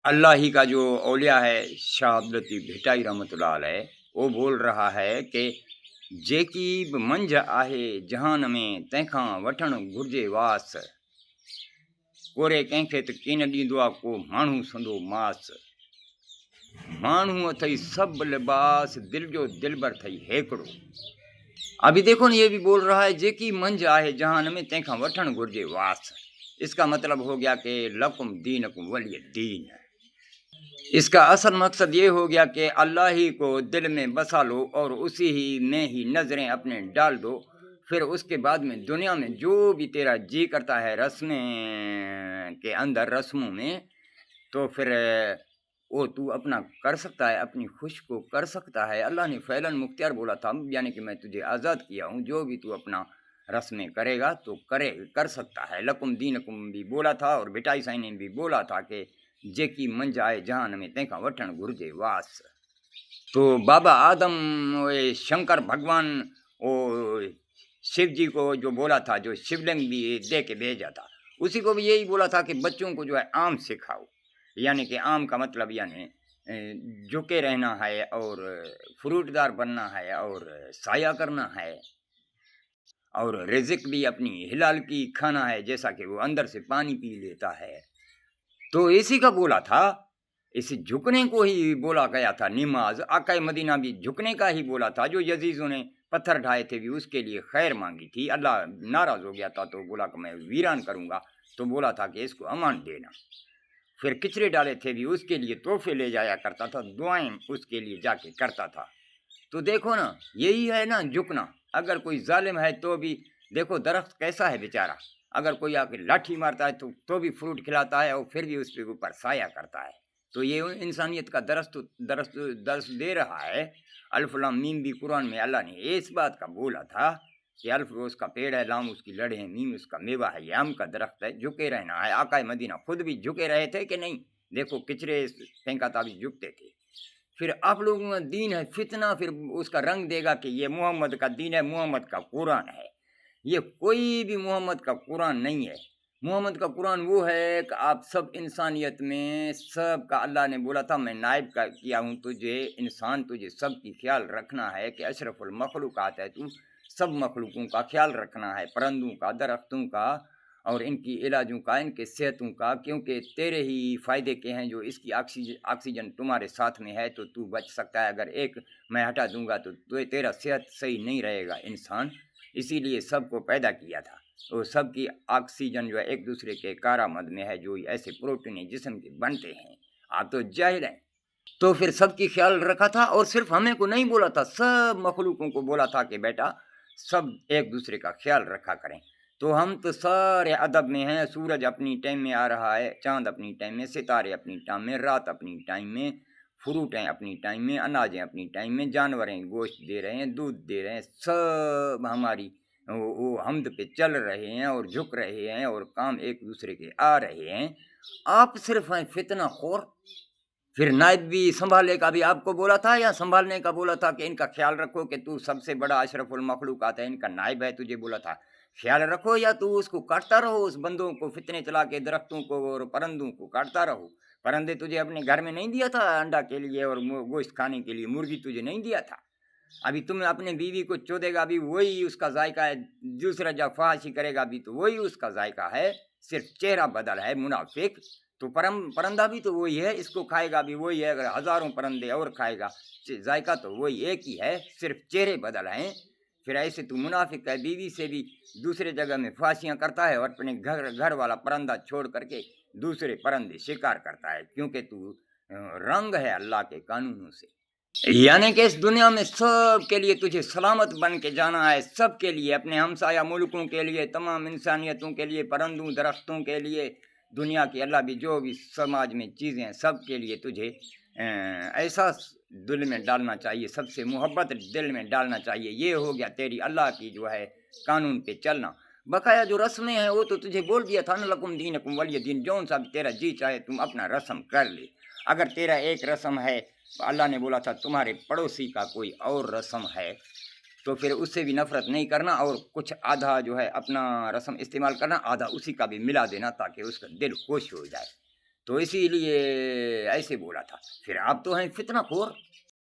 अल्लाह ही का जो औलिया है शाह अब्दुल लतीफ़ भिटाई रहमतुल्लाह अलैह, वो बोल रहा है कि जेकी बि मंझ आहे जहान में तंहिंखां वठणु घुरिजे वास, कोरे कंहिंखे त कीन ॾींदो आहे को माण्हू संदो मास, माण्हू अथई सभु लिबास दिल जो दिलबर अथई हेकड़ो। अभी देखो ना, ये भी बोल रहा है जेकी मंझ आहे जहान में तंहिंखां वठणु घुरिजे वास। इसका मतलब हो गया कि लकुम दीनकुम वलिय दीन। इसका असल मकसद ये हो गया कि अल्लाह ही को दिल में बसा लो और उसी ही में ही नज़रें अपने डाल दो। फिर उसके बाद में दुनिया में जो भी तेरा जी करता है रस्में के अंदर, रस्मों में, तो फिर वो तू अपना कर सकता है, अपनी खुश को कर सकता है। अल्लाह ने फ़ैलन मुख्तियार बोला था, यानी कि मैं तुझे आज़ाद किया हूँ, जो भी तू अपना रस्में करेगा तो कर सकता है। लकुम दीनकुम भी बोला था और भिटाई साईं ने भी बोला था कि जेकी मंझ आहे जहान में तंहिंखां वठणु घुरिजे वास। तो बाबा आदम ये शंकर भगवान वो शिव जी को जो बोला था, जो शिवलिंग भी दे के भेजा था, उसी को भी यही बोला था कि बच्चों को जो है आम सिखाओ। यानी कि आम का मतलब यानी झुके रहना है और फ्रूटदार बनना है और साया करना है और रिज़्क भी अपनी हिलाल की खाना है, जैसा कि वो अंदर से पानी पी लेता है। तो इसी का बोला था, इस झुकने को ही बोला गया था। नमाज आका मदीना भी झुकने का ही बोला था। जो यजीज़ों ने पत्थर ढाए थे भी उसके लिए खैर मांगी थी। अल्लाह नाराज़ हो गया था तो बोला कि मैं वीरान करूँगा, तो बोला था कि इसको अमान देना। फिर किचरे डाले थे भी उसके लिए तोहफे ले जाया करता था, दुआएं उसके लिए जाके करता था। तो देखो ना, यही है ना झुकना। अगर कोई जालिम है तो भी देखो दरख्त कैसा है बेचारा, अगर कोई आके लाठी मारता है तो भी फ्रूट खिलाता है और फिर भी उसके ऊपर साया करता है। तो ये इंसानियत का दरस दे रहा है। अल्फ लाम मीम भी कुरान में अल्लाह ने इस बात का बोला था कि अल्फ रोज़ का पेड़ है, लाम उसकी लड़े हैं, मीम उसका मेवा है, याम का दरख्त है, झुके रहना है। आका मदीना खुद भी झुके रहे थे कि नहीं? देखो किचरे फेंका था भी झुकते थे। फिर आप लोगों का दीन है फितना, फिर उसका रंग देगा कि ये मोहम्मद का दीन है, मोहम्मद का कुरान है। ये कोई भी मोहम्मद का कुरान नहीं है। मोहम्मद का कुरान वो है कि आप सब इंसानियत में सब का अल्लाह ने बोला था मैं नायब का किया हूँ तुझे, इंसान तुझे सब की ख्याल रखना है कि अशरफुल मखलूक़ात है तू, सब मखलूकों का ख्याल रखना है, परंदों का, दरख्तों का और इनकी इलाजों का, इनके सेहतों का, क्योंकि तेरे ही फ़ायदे के हैं। जो इसकी ऑक्सीजन तुम्हारे साथ में है तो तू बच सकता है, अगर एक मैं हटा दूंगा तो तेरा सेहत सही नहीं रहेगा इंसान। इसीलिए सबको पैदा किया था। तो सबकी ऑक्सीजन जो है एक दूसरे के कारामद में है, जो ऐसे प्रोटीन जिस्म के बनते हैं। आप तो जाहिर हैं। तो फिर सबकी ख्याल रखा था और सिर्फ हमें को नहीं बोला था, सब मखलूकों को बोला था कि बेटा सब एक दूसरे का ख्याल रखा करें। तो हम तो सारे अदब में हैं। सूरज अपनी टाइम में आ रहा है, चांद अपनी टाइम में, सितारे अपनी टाइम में, रात अपनी टाइम में, फ्रूट हैं अपनी टाइम में, अनाज हैं अपनी टाइम में, जानवर हैं गोश्त दे रहे हैं, दूध दे रहे हैं, सब हमारी वो हमद पे चल रहे हैं और झुक रहे हैं और काम एक दूसरे के आ रहे हैं। आप सिर्फ हैं फितना खोर। फिर नायब भी संभालने का भी आपको बोला था, या संभालने का बोला था कि इनका ख्याल रखो कि तू सबसे बड़ा अशरफुल मखलूकात है, इनका नायब है, तुझे बोला था ख्याल रखो, या तू उसको काटता रहो, उस बंदों को फितने चला के, दरख्तों को और परंदों को काटता रहो। परंदे तुझे अपने घर में नहीं दिया था अंडा के लिए और गोश्त खाने के लिए, मुर्गी तुझे नहीं दिया था। अभी तुम अपने बीवी को चोदेगा भी वही उसका जायका है, दूसरा जब फहाशी करेगा भी तो वही उसका जायका है, सिर्फ चेहरा बदल है मुनाफिक। तो परंदा भी तो वही है, इसको खाएगा भी वही है, अगर हजारों परंदे और खाएगा जायका तो वही एक ही है, सिर्फ चेहरे बदल हैं। फिर ऐसे तू मुनाफिक है, बीवी से भी दूसरे जगह में फांसियाँ करता है और अपने घर वाला परंदा छोड़ करके दूसरे परंदे शिकार करता है, क्योंकि तू रंग है अल्लाह के कानूनों से। यानी कि इस दुनिया में सब के लिए तुझे सलामत बन के जाना है, सब के लिए, अपने हमसाया मुल्कों के लिए, तमाम इंसानियतों के लिए, परंदों दरख्तों के लिए, दुनिया की अल्लाह भी जो भी समाज में चीज़ें हैं सब के लिए तुझे एहसास दिल में डालना चाहिए, सबसे मोहब्बत दिल में डालना चाहिए। ये हो गया तेरी अल्लाह की जो है कानून पे चलना। बकाया जो रस्में हैं वो तो तुझे बोल दिया था ना, लकुम दीनकुम वलिय दीन, जौन सा भी तेरा जी चाहे तुम अपना रस्म कर ले। अगर तेरा एक रस्म है, अल्लाह ने बोला था तुम्हारे पड़ोसी का कोई और रस्म है तो फिर उससे भी नफरत नहीं करना, और कुछ आधा जो है अपना रस्म इस्तेमाल करना, आधा उसी का भी मिला देना, ताकि उसका दिल खुश हो जाए। तो इसीलिए ऐसे बोला था। फिर आप तो हैं फितना खोर।